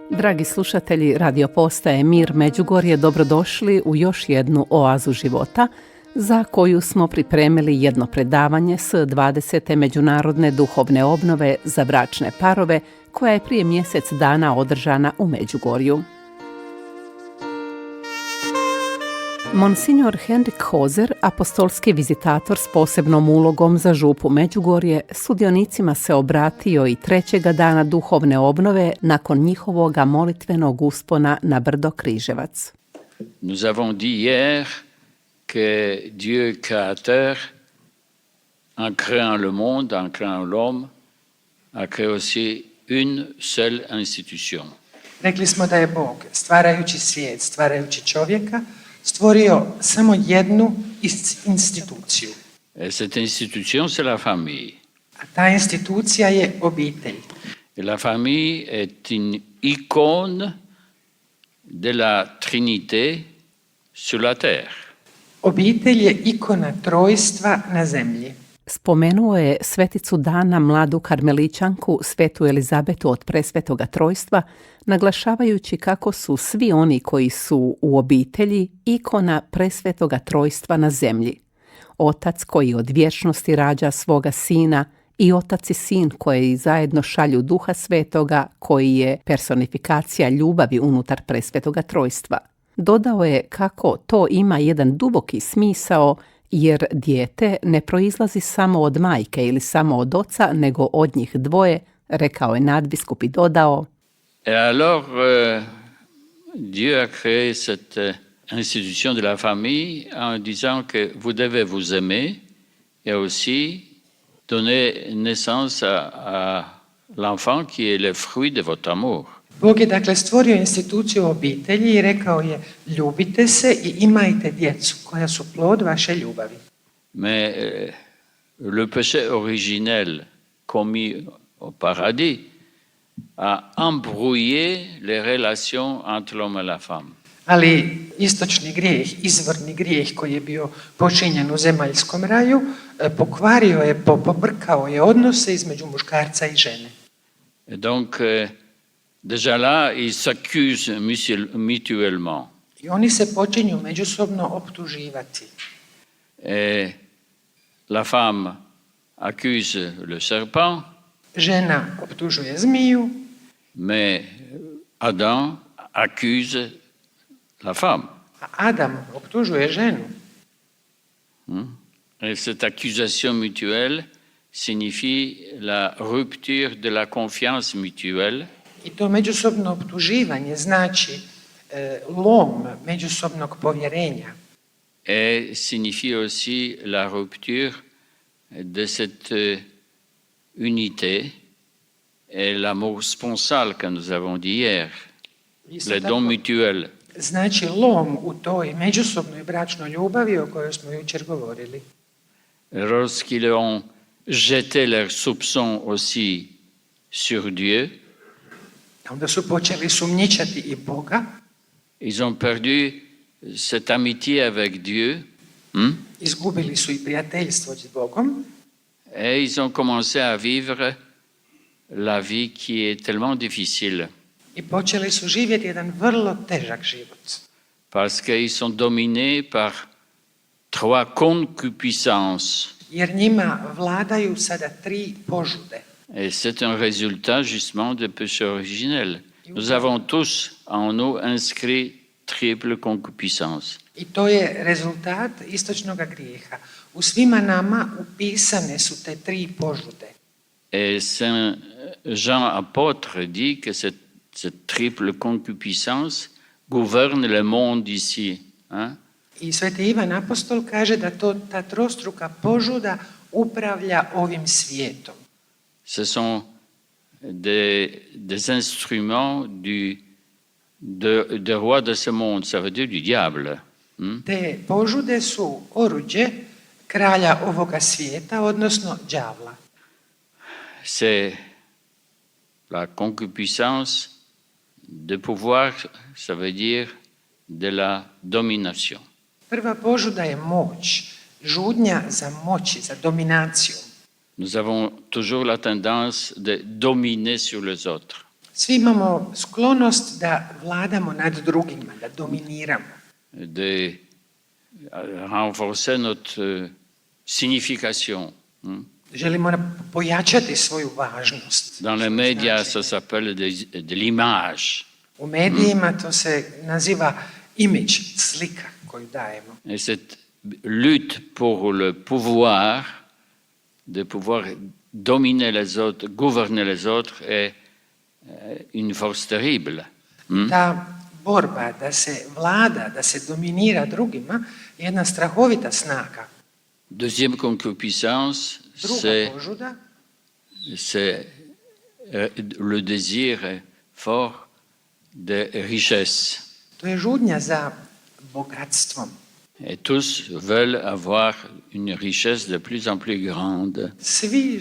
Dragi slušatelji Radio Postaje Mir Međugorje, dobrodošli u još jednu oazu života za koju smo pripremili jedno predavanje s 20. Međunarodne duhovne obnove za bračne parove koja je prije mjesec dana održana u Međugorju. Monsignor Henrik Hozer, apostolski vizitator s posebnom ulogom za župu Međugorje, sudionicima se obratio i trećega dana duhovne obnove nakon njihovoga molitvenog uspona na brdo Križevac. Nous avons dit hier que Dieu créateur, en créant le monde, en créant l'homme, a créé aussi une seule institution. Rekli smo da je Bog, stvarajući svijet, stvarajući čovjeka, stvorio samo jednu instituciju. Et cette institution, c'est la famille. A ta institucija je obitelj. Et la famille est une icône de la Trinité sur la terre. Obitelj je ikona trojstva na zemlji. Spomenuo je sveticu dana mladu karmelićanku svetu Elizabetu od presvetoga trojstva, naglašavajući kako su svi oni koji su u obitelji ikona presvetoga trojstva na zemlji. Otac koji od vječnosti rađa svoga sina i otac i sin koji zajedno šalju duha svetoga koji je personifikacija ljubavi unutar presvetoga trojstva. Dodao je kako to ima jedan duboki smisao jer dijete ne proizlazi samo od majke ili samo od oca, nego od njih dvoje, rekao je nadbiskup i dodao. Et alors, Dieu a créé cette institution de la famille en disant que vous devez vous aimer et aussi donner naissance à l'enfant qui est le fruit de votre amour. Bog je dakle stvorio instituciju obitelji i rekao je ljubite se i imajte djecu koja su plod vaše ljubavi. Mais le péché originel commis au paradis a embrouillé les relations entre l'homme et la femme. Ali istočni grijeh, izvorni grijeh koji je bio počinjen u zemaljskom raju, pokvario je, pobrkao je odnose između muškarca i žene. Et donc, déjà là, ils s'accusent mutuellement. I oni se počinju međusobno optuživati. Et la femme accuse le serpent, Žena optužuje zmiju, mais Adam accuse la femme. a Adam optužuje ženu. Et cette accusation mutuelle signifie la rupture de la confiance mutuelle. I to međusobno optuživanje znači lom međusobnog povjerenja. Et signifie aussi la rupture de cette unité et l'amour sponsal que nous avons dit hier, Isto le tako, don mutuel. znači lom u toj međusobnoj bračnoj ljubavi o kojoj smo jučer govorili. Lorsqu'ils ont jeté leurs soupçons aussi sur Dieu, Onda su počeli sumnjičati i Boga, ils ont perdu cette amitié avec Dieu, izgubili su i prijateljstvo s Bogom et ils ont commencé à vivre la vie qui est tellement difficile, i počeli su živjeti jedan vrlo težak život. parce qu'ils sont dominés par trois concupiscences. Jer njima vladaju sada tri požude. Et c'est un résultat justement du péché originel. Nous avons tous en nous inscrit triple concupiscence. I to je rezultat istočnog grijeha. U svima nama upisane su te tri požude. Et Saint Jean apôtre dit que cette triple concupiscence gouverne le monde ici. Hein? I sveti Ivan apostol kaže da ta trostruka požuda upravlja ovim svijetom. Ce sont des instruments de roi de ce monde, ça veut dire du diable. Te požude su oruđe kralja ovoga svijeta, odnosno đavla. C'est la concupiscence de pouvoir, ça veut dire de la domination. Prva požuda je moć, žudnja za moći, za dominacijom. Nous avons toujours la tendance de dominer sur les autres. Svi imamo sklonost da vladamo nad drugima, da dominiramo. de renforcer notre signification. Želimo pojačati svoju važnost. Dans les médias, ça s'appelle de l'image. U medijima to se naziva image, slika koju dajemo. Et cette lutte pour le pouvoir, de pouvoir dominer les autres, gouverner les autres, est une force terrible. Ta borba da se vlada, da se dominira drugima je jedna strahovita snaga. Deuxième concupiscence, Druga požuda c'est le désir fort de richesse. to je žudnja za bogatstvom. Et tous veulent avoir une richesse de plus en plus grande. Svi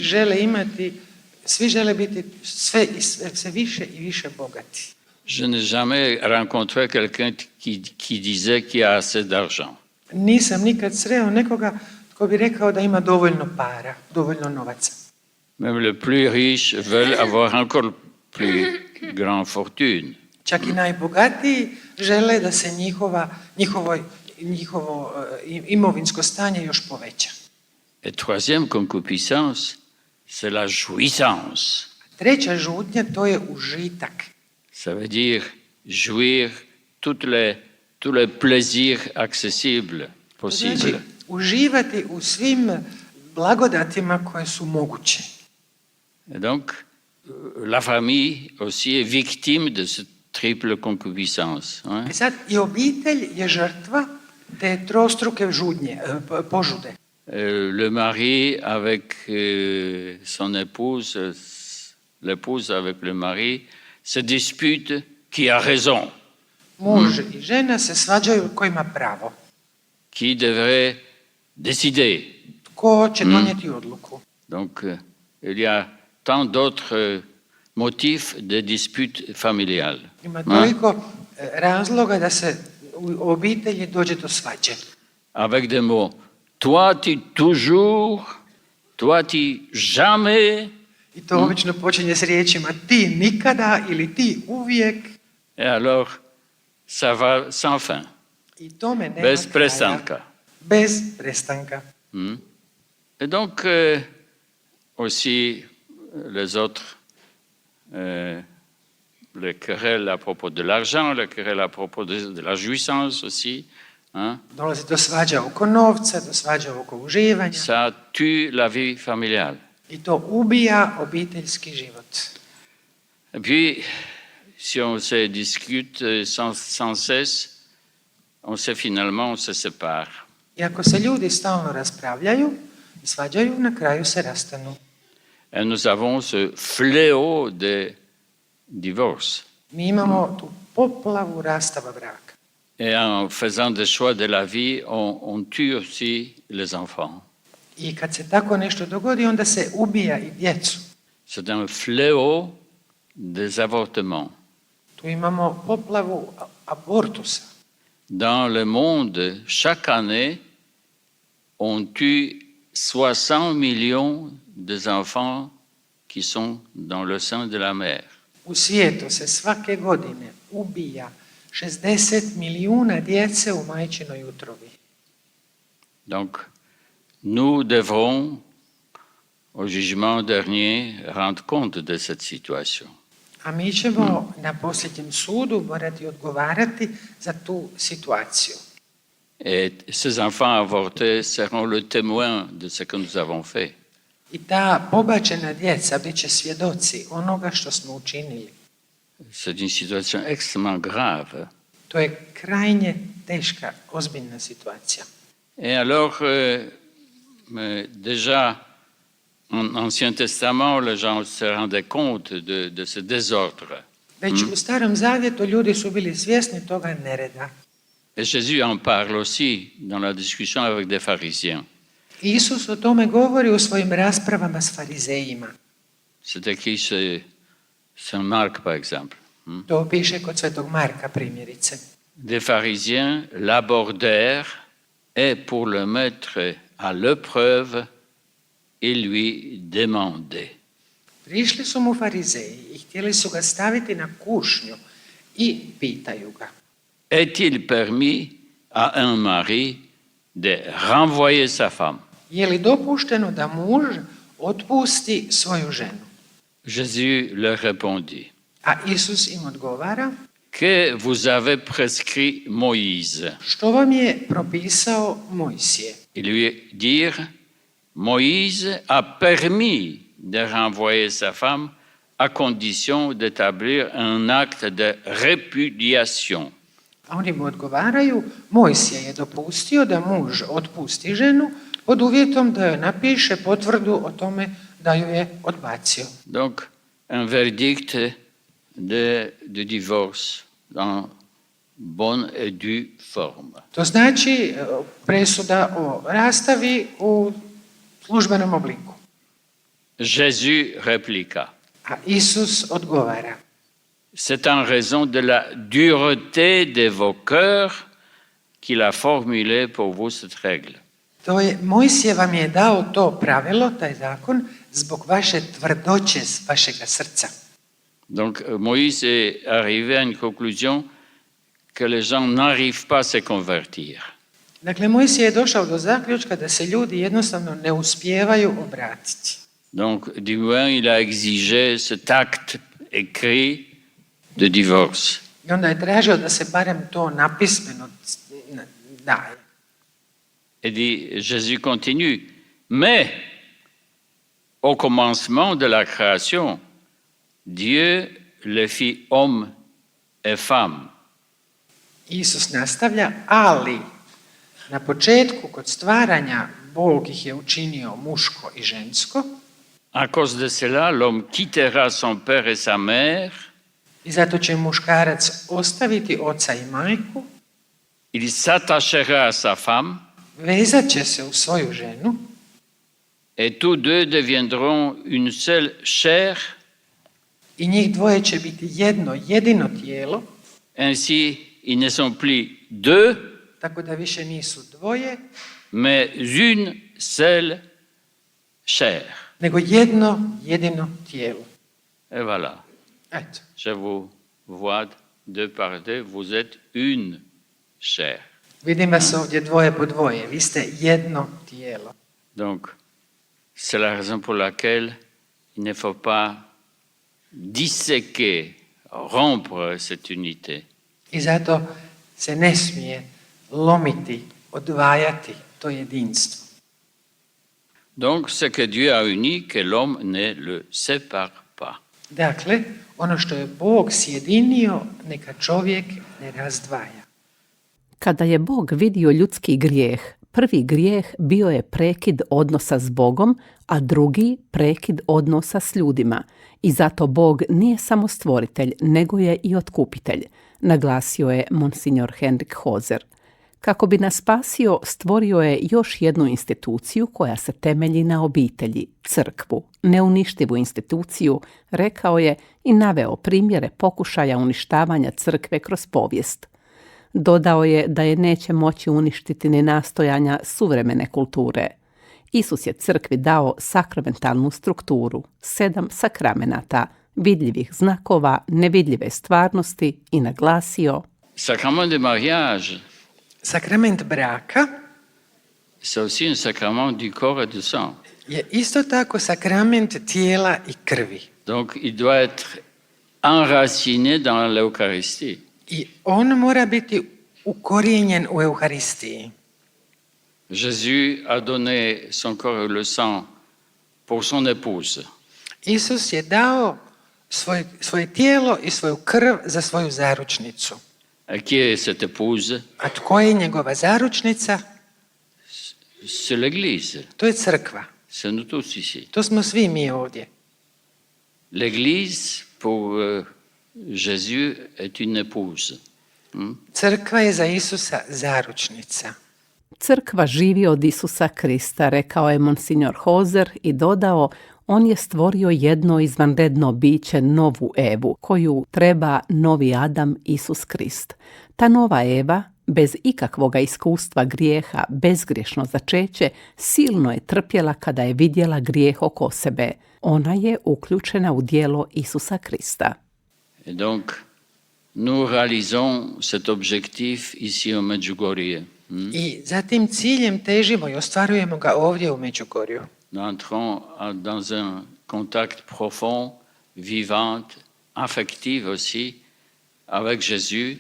žele biti sve više i više bogati. Je n'ai jamais rencontré quelqu'un qui disait qu'il a assez d'argent. Nisam nikad sreo nekoga tko bi rekao da ima dovoljno para, dovoljno novaca. Même les plus riches veulent avoir encore plus grande fortune. Čak i najbogatiji žele da se njihovo imovinsko stanje još poveća. Et troisième concupiscence, c'est la jouissance. Treća žudnja to je užitak. Ça veut dire jouir tous les plaisirs accessibles possibles. Znači, uživati u svim blagodatima koje su moguće. Et donc, la famille aussi est victime de cette triple concupiscence. Hein? I sad i obitelj je žrtva te trostruke požude. Le mari avec son épouse, l'épouse avec le mari, se dispute qui a raison. Muž i žena se svađaju ko ima pravo. Qui devrait décider. Ko će donijeti odluku. Donc, il y a tant d'autres motifs de disputes familiales. Ima toliko razloga da se u obitelji dođe do svađe. Avec des mots, toi tu toujours, toi tu jamais. I to obično počinje s riječima ti nikada ili ti uvijek. Et alors, ça va sans fin. I tome nema Bez kraja. prestanka. Bez prestanka. Et donc, aussi, les autres, les querelles à propos de l'argent, les querelles à propos de la jouissance aussi, hein, Dolazi do svađa oko novca, do svađa oko uživanja. ça tue la vie familiale. I to ubija obiteljski život. Et puis, si on se discute sans cesse, on se sépare. I ako se ljudi stalno raspravljaju i svađaju, na kraju se rastanu. Et nous avons ce fléau de divorce. Mi imamo tu poplavu rastava braka. Et en faisant des choix de la vie, on tue aussi les enfants. I kad se tako nešto dogodi, onda se ubija i djecu. C'est un fléau des avortements. Tu imamo poplavu abortusa. Dans le monde, chaque année, on tue 60 millions d'enfants qui sont dans le sein de la mère. U svijetu se svake godine ubija 60 milijuna djece u majčinoj utrobi. Donc, nous devrons, au jugement dernier, rendre compte de cette situation. A mi ćemo na posljednjem sudu morati odgovarati za tu situaciju. Et ces enfants avortés seront le témoin de ce que nous avons fait. I ta pobačena djeca bit će svjedoci onoga što smo učinili. C'est une situation extrêmement grave. To je krajnje teška, ozbiljna situacija. Et alors, déjà, en Ancien Testament, les gens se rendaient compte de ce désordre. Već u Starom Zavjetu ljudi su bili svjesni toga nereda. Et Jésus en parle aussi dans la discussion avec des pharisiens. Isus o tome govori u svojim raspravama s farizejima. C'est écrit chez Saint Marc, par exemple. To piše kod Svetog Marka primjerice. Des pharisiens l'abordèrent et pour le mettre à l'épreuve, ils lui demandaient. Prišli su mu farizeji i htjeli su ga staviti na kušnju i pitaju ga. Est-il permis à un mari de renvoyer sa femme? Je li dopušteno da muž otpusti svoju ženu? Jésus leur répondit, A Isus im odgovara, que vous avez prescrit Moïse? što vam je propisao Mojsije? Ils lui dirent, Moïse a permis de renvoyer sa femme à condition d'établir un acte de répudiation. A oni mu odgovaraju, Mojsije je dopustio da muž otpusti ženu pod uvjetom da joj napiše potvrdu o tome da ju je odbacio. Donc, un verdict de divorce dans bonne et due forme. To znači presuda o rastavi u službenom obliku. Jésus répliqua, A Isus odgovara, c'est en raison de la dureté de vos cœurs qu'il a formulé pour vous cette règle. to je, Mojsije vam je dao to pravilo, taj zakon, zbog vaše tvrdoće vašega srca. Donc, Moïse est arrivé à une conclusion que les gens n'arrivent pas à se convertir. Dakle, Mojsije je došao do zaključka da se ljudi jednostavno ne uspijevaju obratiti. Donc, du moins, il a exigé cet acte écrit de divorce. I onda je tražio da se barem to napismeno daje. Et Jésus continue, mais au commencement de la création, Dieu les fit homme et femme. Isus nastavlja, ali na početku kod stvaranja Bog ih je učinio muško i žensko. À cause de cela, l'homme quittera son père et sa mère, I zato će muškarac ostaviti oca i majku, il s'attachera à sa femme, vezat će se u svoju ženu et tous deux deviendront une seule chair. i njih dvoje će biti jedino tijelo, Ainsi, ils ne sont plus deux, tako da više nisu dvoje, mais une seule chair. nego jedino tijelo. Et voilà, Eto, je vous vois deux par deux, vous êtes une chair. vidim vas ovdje dvoje po dvoje, vi ste jedno tijelo. Donc, c'est la raison pour laquelle il ne faut pas disséquer, rompre cette unité. I zato se ne smije lomiti, odvajati to jedinstvo. Donc, ce que Dieu a uni, que l'homme ne le sépare pas. Dakle, ono što je Bog sjedinio, neka čovjek ne razdvaja. Kada je Bog vidio ljudski grijeh, prvi grijeh bio je prekid odnosa s Bogom, a drugi prekid odnosa s ljudima. I zato Bog nije samo stvoritelj, nego je i otkupitelj, naglasio je monsignor Henrik Hoser. Kako bi nas spasio, stvorio je još jednu instituciju koja se temelji na obitelji, crkvu, neuništivu instituciju, rekao je i naveo primjere pokušaja uništavanja crkve kroz povijest. Dodao je da je neće moći uništiti ni nastojanja suvremene kulture. Isus je crkvi dao sakramentalnu strukturu, 7 sakramenata, vidljivih znakova, nevidljive stvarnosti i naglasio: Sacrement de mariage, Sakrament braka c'est aussi un sacrement du corps et du sang. je isto tako sakrament tijela i krvi. Donc, il doit être enraciné dans l'Eucharistie. I on mora biti ukorijenjen u Euharistiji. Jésus a donné son corps et le sang pour son épouse. Isus je dao svoje tijelo i svoju krv za svoju zaručnicu. Et qui est cette épouse? A tko je njegova zaručnica? C'est l'Église. To je crkva. C'est nous tous ici. To smo svi mi ovdje. L'Église, pour Jésus, est une épouse. Crkva je za Isusa zaručnica. Crkva živi od Isusa Krista, rekao je monsignor Hoser i dodao: on je stvorio jedno izvanredno biće, novu Evu, koju treba novi Adam, Isus Krist. Ta nova Eva bez ikakvoga iskustva grijeha, bezgriješno začeće, silno je trpjela kada je vidjela grijeh oko sebe. Ona je uključena u djelo Isusa Krista. Et donc, nous réalisons cet objectif ici au Medjugorje. I za tim ciljem težimo i ostvarujemo ga ovdje u Međugorju. Nous entrons dans un contact profond, vivant, affectif aussi, avec Jésus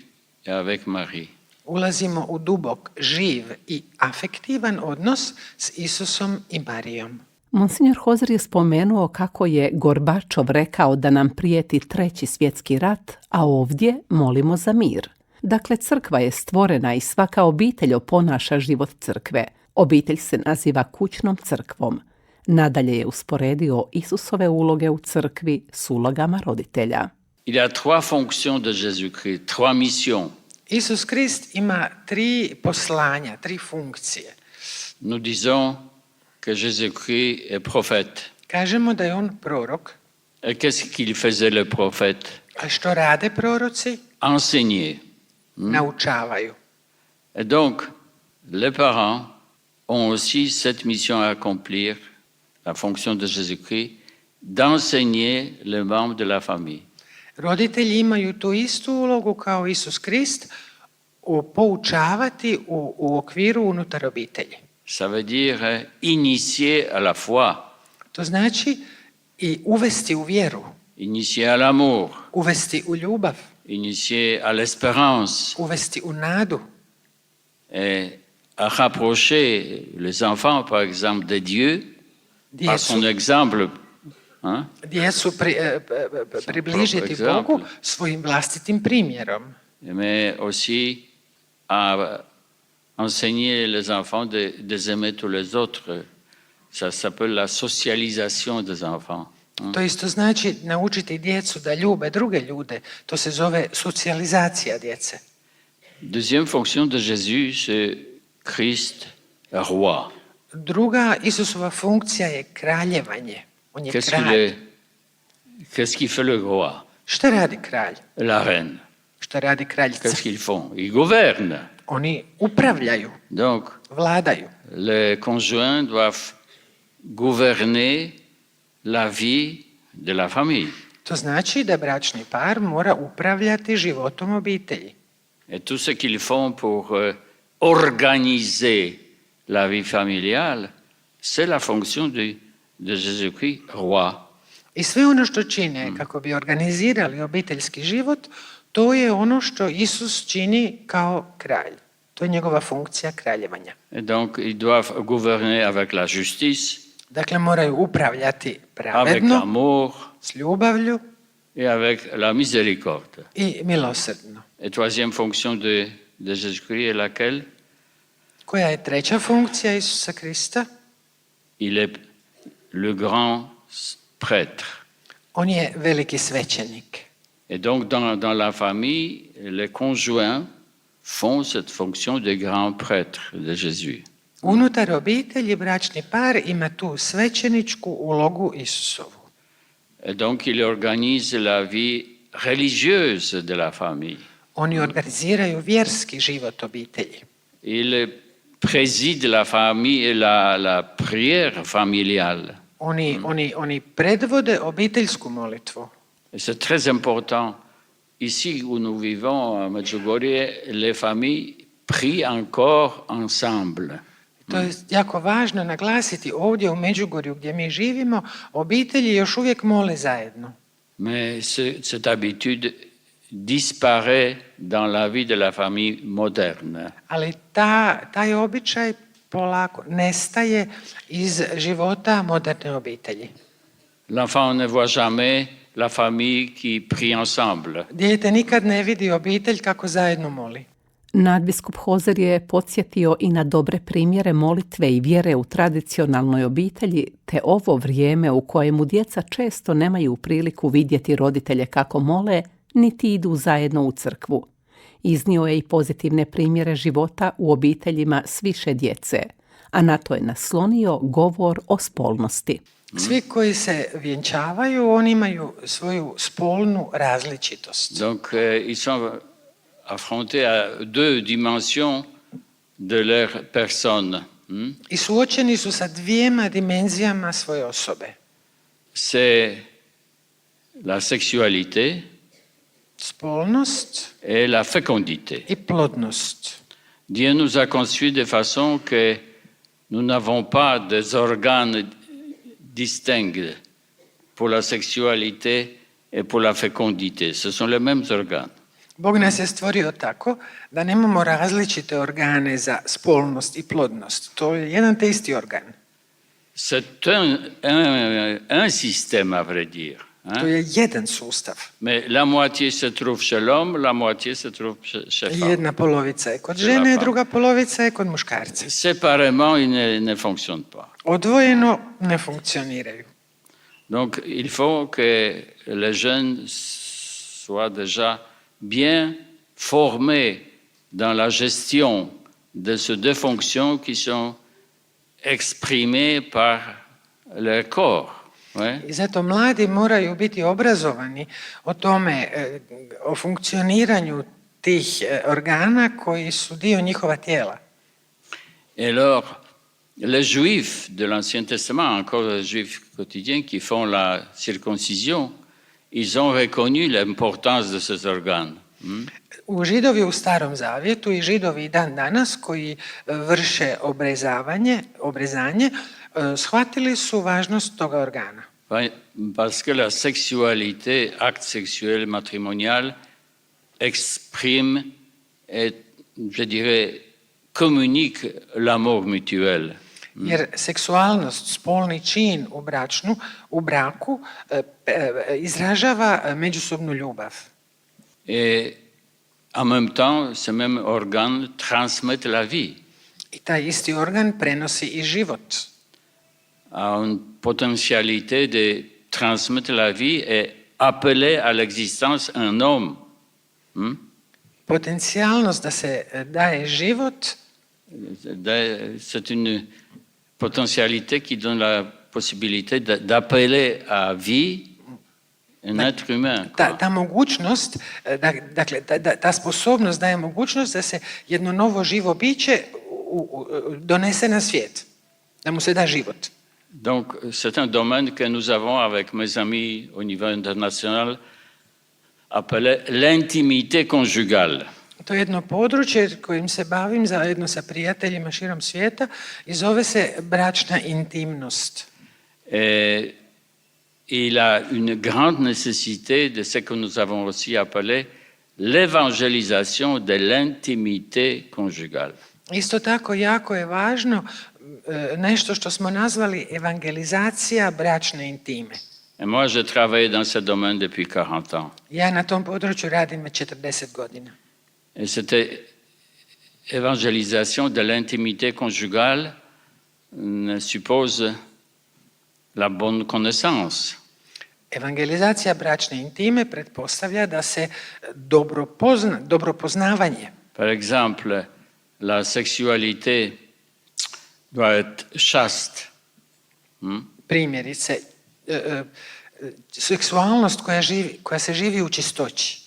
et avec Marie. Ulazimo u dubok, živ i afektivan odnos s Isusom i Marijom. Monsignor Hozer je spomenuo kako je Gorbačov rekao da nam prijeti 3. svjetski rat, a ovdje molimo za mir. Dakle, crkva je stvorena i svaka obitelj oponaša život crkve. Obitelj se naziva kućnom crkvom. Nadalje je usporedio Isusove uloge u crkvi s ulogama roditelja. Il y a 3 fonctions de Jésus-Christ, 3 missions. Isus Krist ima 3 poslanja, 3 funkcije. Nous disons que Jésus-Christ est prophète. Kažemo da je on prorok. Et qu'est-ce qu'il faisait le prophète? A što rade proroci? Enseigner. Naučavaju. Et donc, les parents ont aussi cette mission à accomplir, la fonction de Jésus-Christ, d'enseigner les membres de la famille. Roditelji imaju tu istu ulogu kao Isus Krist, poučavati u okviru unutar obitelji. Ça veut dire initier à la foi, To znači i uvesti u vjeru, initier à l'amour, uvesti u ljubav, initier à l'espérance uvesti u nadu, et à rapprocher les enfants, par exemple, de Dieu, par son exemple. Hein? Djecu približiti Bogu svojim vlastitim primjerom. Mais aussi à enseigner les enfants de aimer tous les autres. Ça s'appelle la socialisation des enfants. To isto znači naučiti djecu da ljube druge ljude. To se zove socijalizacija djece. Deuxième fonction de Jésus, c'est Christ roi. Druga Isusova funkcija je kraljevanje. On je kralj. Qu'est-ce qu'il fait le roi? Šta radi kralj? La reine. Šta radi kraljica? Qu'est-ce qu'ils font? Ils gouvernent. Oni upravljaju, Donc, vladaju. les conjoints doivent gouverner la vie de la famille. To znači da bračni par mora upravljati životom obitelji. Et tout ce qu'ils font pour organiser la vie familiale, c'est la fonction de Jésus-Christ, roi. I sve ono što čine kako bi organizirali obiteljski život, to je ono što Isus čini kao kralj. To je njegova funkcija kraljevanja. Et donc, ils doivent gouverner avec la justice, Dakle, moraju upravljati avec pravedno, l'amour s ljubavlju et avec la miséricorde. i milosrdno. Et troisième fonction de Jésus-Christ est laquelle? Koja je treća funkcija Isusa Krista? Il est le grand prêtre. On je veliki svećenik. Et donc, dans la famille, les conjoints font cette fonction de grand prêtre de Jésus. Unutar obitelji bračni par ima tu svećeničku ulogu Isusovu. Et donc, il organise la vie religieuse de la famille. Oni organiziraju vjerski život obitelji. Il préside la famille et la prière familiale. Oni predvode obiteljsku molitvu. Et c'est très important. Ici où nous vivons, à Medjugorje, les familles prient encore ensemble. To je jako važno naglasiti. Ovdje u Međugorju gdje mi živimo, obitelji još uvijek mole zajedno. Mais cette habitude disparaît dans la vie de la famille moderne. Ali taj običaj polako nestaje iz života moderne obitelji. L'enfant ne voit jamais la famille qui prie ensemble. Dijete nikad ne vidi obitelj kako zajedno moli. Nadbiskup Hozer je podsjetio i na dobre primjere molitve i vjere u tradicionalnoj obitelji, te ovo vrijeme u kojemu djeca često nemaju priliku vidjeti roditelje kako mole, niti idu zajedno u crkvu. Iznio je i pozitivne primjere života u obiteljima s više djece, a na to je naslonio govor o spolnosti. Svi koji se vjenčavaju, oni imaju svoju spolnu različitost. Donc, ils sont affrontés à deux dimensions de leur personne. I suočeni su sa dvijema dimenzijama svoje osobe. C'est la sexualité Spolnost et la fécondité. i plodnost. Dieu nous a conçus de façon que nous n'avons pas des organes distincts pour la sexualité et pour la fécondité. Ce sont les mêmes organes. Bog nas je stvorio tako da nemamo različite organe za spolnost i plodnost. To je jedan te isti organ. C'est un système, à vrai dire. To je jedan sustav. Mais la moitié se trouve chez l'homme, la moitié se trouve chez la femme. Jedna polovica je kod žene, druga polovica je kod muškarca. Séparément, ils ne fonctionnent pas. Odvojeno ne funkcioniraju. Donc, il faut que les jeunes soient déjà bien formés dans la gestion de ces deux fonctions qui sont exprimées par le corps. Ouais. I zato mladi moraju biti obrazovani o tome, o funkcioniranju tih organa koji su dio njihova tijela. Et alors, les juifs de l'Ancien Testament, encore les juifs quotidiens qui font la circoncision, ils ont reconnu l'importance de ces organes. U Židovi u Starom Zavjetu i Židovi dan danas koji vrše obrezanje, shvatili su važnost toga organa. Parce que la sexualité, acte sexuel matrimonial, exprime et, je dirais, communique l'amour mutuel. Jer seksualnost, spolni čin u braku izražava međusobnu ljubav. Et en même temps, ce même organe transmet la vie. I taj isti organ prenosi i život. A une potentialité de transmettre la vie et appeler à l'existence un homme. Potencijalnost da se daje život. C'est une potentialité qui donne la possibilité d'appeler à vie un être humain. Ta mogućnost, dakle, ta sposobnost daje mogućnost da se jedno novo živo biće donese na svijet, da mu se da život. Donc, c'est un domaine que nous avons avec mes amis au niveau international appelé l'intimité conjugale. To je jedno područje kojim se bavim zajedno sa prijateljima širom svijeta i zove se bračna intimnost. Et il a une grande nécessité de ce que nous avons aussi appelé l'évangélisation de l'intimité conjugale. Isto tako jako je važno nešto što smo nazvali evangelizacija bračne intime. Et moi, je travaille dans ce domaine depuis 40 ans. Ja na tom području radim već 40 godina. Et cette évangélisation de l'intimité conjugale suppose la bonne connaissance. Evangelizacija bračne intime pretpostavlja da se dobro poznavanje. Par exemple, la sexualité doit être chaste. Primjerice, seksualnost koja se živi u čistoći.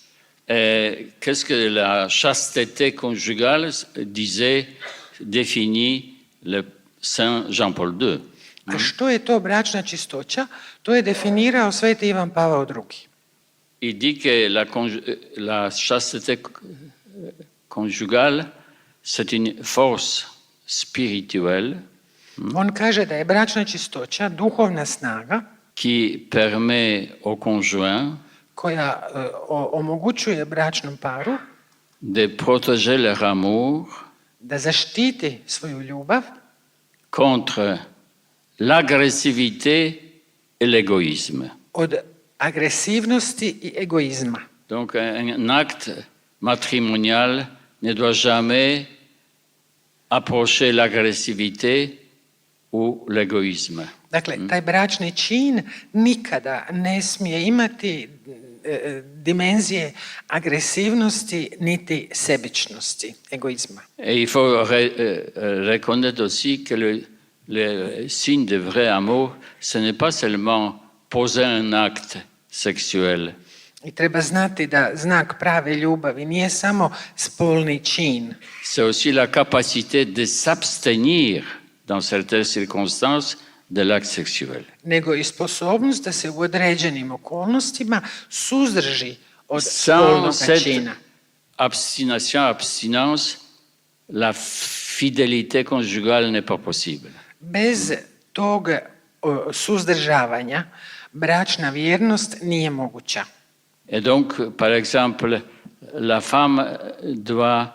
Et qu'est-ce que la chasteté conjugale définit le Saint Jean-Paul II? A što je to bračna čistoća? To je definirao Sveti Ivan Pavao II. Il dit que la chasteté conjugale, c'est une force spirituelle On kaže da je bračna čistoća duhovna snaga qui permet au conjoint koja omogućuje bračnom paru de protéger leur amour da zaštiti svoju ljubav contre l'agressivité et l'égoïsme. od agresivnosti i egoizma. Donc un acte matrimonial ne doit jamais approcher l'agressivité ou l'égoïsme. Dakle, taj bračni čin nikada ne smije imati dimenzije agresivnosti niti sebičnosti, egoizma. Et il faut reconnaître aussi que le signe de vrai amour, ce n'est pas seulement poser un acte sexuel. I treba znati da znak prave ljubavi nije samo spolni čin, c'est aussi la capacité de s'abstenir dans certaines circonstances de l'acte sexuel. nego i sposobnost da se u određenim okolnostima suzdrži od Sans spolnog cette čina. abstinence, la fidélité conjugale n'est pas possible. Bez tog suzdržavanja bračna vjernost nije moguća. Et donc, par exemple, la femme doit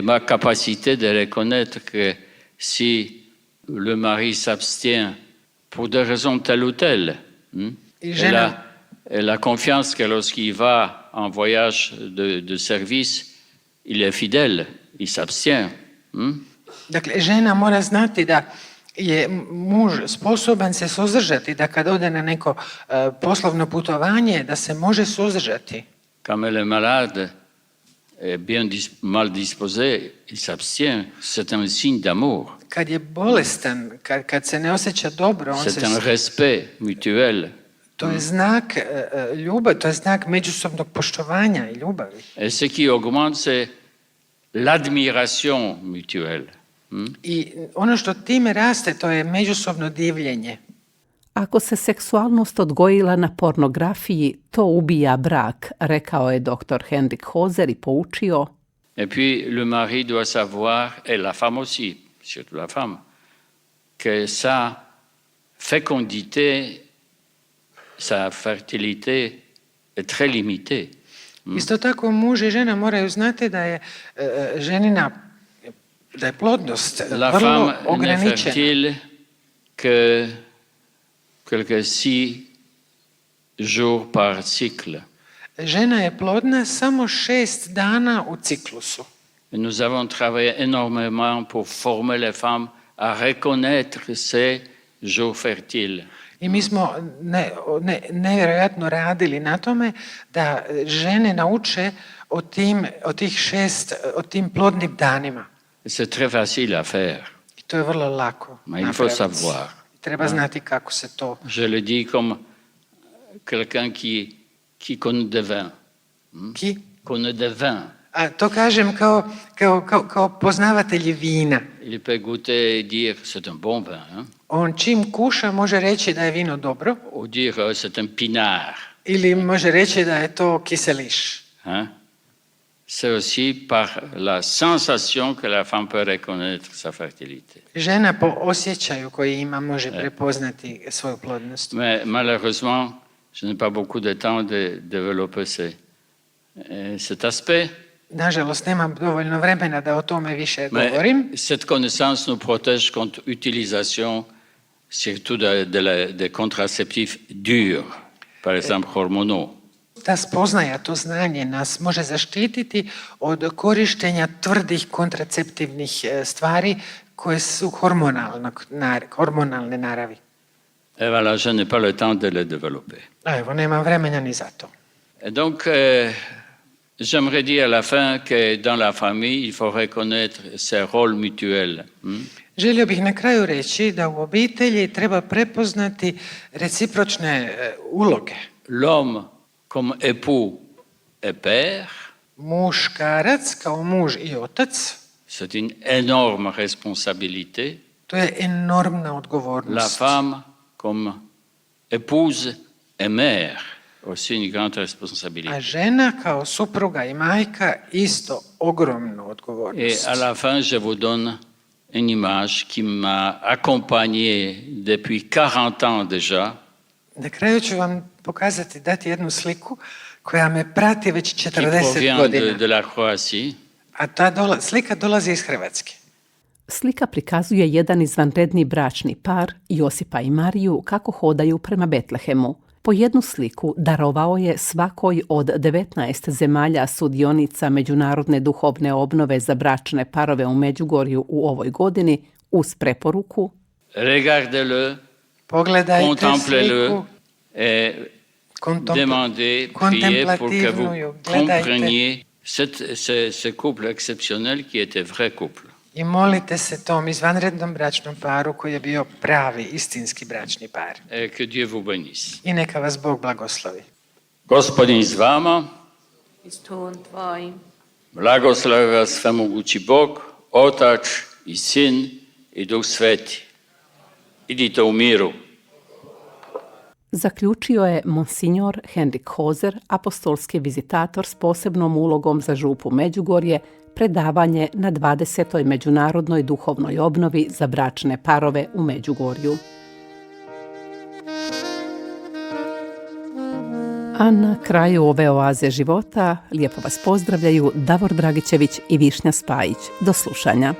ma capacité de reconnaître que si le mari s'abstient pour des raisons telles ou telles, elle a confiance que lorsqu'il va en voyage de service, il est fidèle, il s'abstient. Dakle, žena mora znati da je muž sposoban se suzdržati, da kad ode na neko poslovno putovanje, da se može suzdržati. Quand elle est malade, est bien mal disposée, il s'abstient. C'est un signe d'amour. Kad je bolestan, kad se ne osjeća dobro, c'est un respect mutuel. To je znak ljubavi, to je znak međusobnog poštovanja i ljubavi. Et ce qui augmente, c'est l'admiration mutuelle. I ono što time raste, to je međusobno divljenje. Ako se seksualnost odgojila na pornografiji, to ubija brak, rekao je dr. Henrik Hoser i poučio. Et puis le mari doit savoir, et la femme aussi, surtout la femme, que sa fécondité, sa fertilité est très limitée. Isto tako muž i žena moraju znati da je da je plodnost vrlo ograničena. La femme n'est fertile que quelques 6 jours par cycle. Žena je plodna samo 6 dana u ciklusu. Et nous avons travaillé énormément pour former les femmes à reconnaître ces jours fertiles. I mi smo nevjerojatno radili na tome da žene nauče o tim plodnim danima. C'est très facile à faire. I to je vrlo lako. Mais il faut savoir. Treba znati kako se to. Je le dis comme quelqu'un qui connaît de vin. Qui connaît de vin. A to kažem kao poznavatelji vina. Il peut goûter et dire c'est un bon vin. Hein? On čim kuša može reći da je vino dobro. Ou dire c'est un pinard. Ili može reći da je to kiseliš. Hein? C'est aussi par la sensation que la femme peut reconnaître sa fertilité. Žena po osjećaju koji ima može prepoznati svoju plodnost. Mais malheureusement, je n'ai pas beaucoup de temps de développer cet aspect. Nažalost, nemam dovoljno vremena da o tome više govorim. Cette connaissance nous protège contre utilisation surtout des contraceptifs durs, par exemple hormonaux. Ta spoznaja, to znanje nas može zaštititi od korištenja tvrdih kontraceptivnih stvari koje su hormonalne naravi. Et voilà, je n'ai pas le temps de les développer. A evo, nemam vremena ni za to. Et donc, j'aimerais dire à la fin que dans la famille, il faut reconnaître ces rôles mutuels. Želio bih na kraju reći da u obitelji treba prepoznati recipročne uloge. L'homme comme époux et père. Muškarac kao muž i otac. C'est une énorme responsabilité. To je enormna odgovornost. La femme comme épouse et mère. Aussi une grande responsabilité. A žena kao supruga i majka isto ogromnu odgovornost. Et à la fin, je vous donne une image qui m'a accompagné depuis 40 ans déjà. Na kraju ću vam dati jednu sliku koja me prati već 40 godina. De la Croatie. A ta slika dolazi iz Hrvatske. Slika prikazuje jedan izvanredni bračni par, Josipa i Mariju, kako hodaju prema Betlehemu. Po jednu sliku darovao je svakoj od 19 zemalja sudionica Međunarodne duhovne obnove za bračne parove u Međugorju u ovoj godini uz preporuku: Regardez-le, contemplez-le et demandez, priez pour que vous compreniez ce couple exceptionnel qui était vrai couple. I molite se tom izvanrednom bračnom paru koji je bio pravi, istinski bračni par. Et que Dieu vous bénisse. I neka vas Bog blagoslovi. Gospodin s vama, i s Tvojim Tvojim. blagoslavi vas svemogući Bog, Otac i Sin i Duh Sveti. Idite u miru. Zaključio je monsignor Henrik Hozer, apostolski vizitator s posebnom ulogom za župu Međugorje, predavanje na 20. međunarodnoj duhovnoj obnovi za bračne parove u Međugorju. A na kraju ove oaze života lijepo vas pozdravljaju Davor Dragićević i Višnja Spajić. Do slušanja.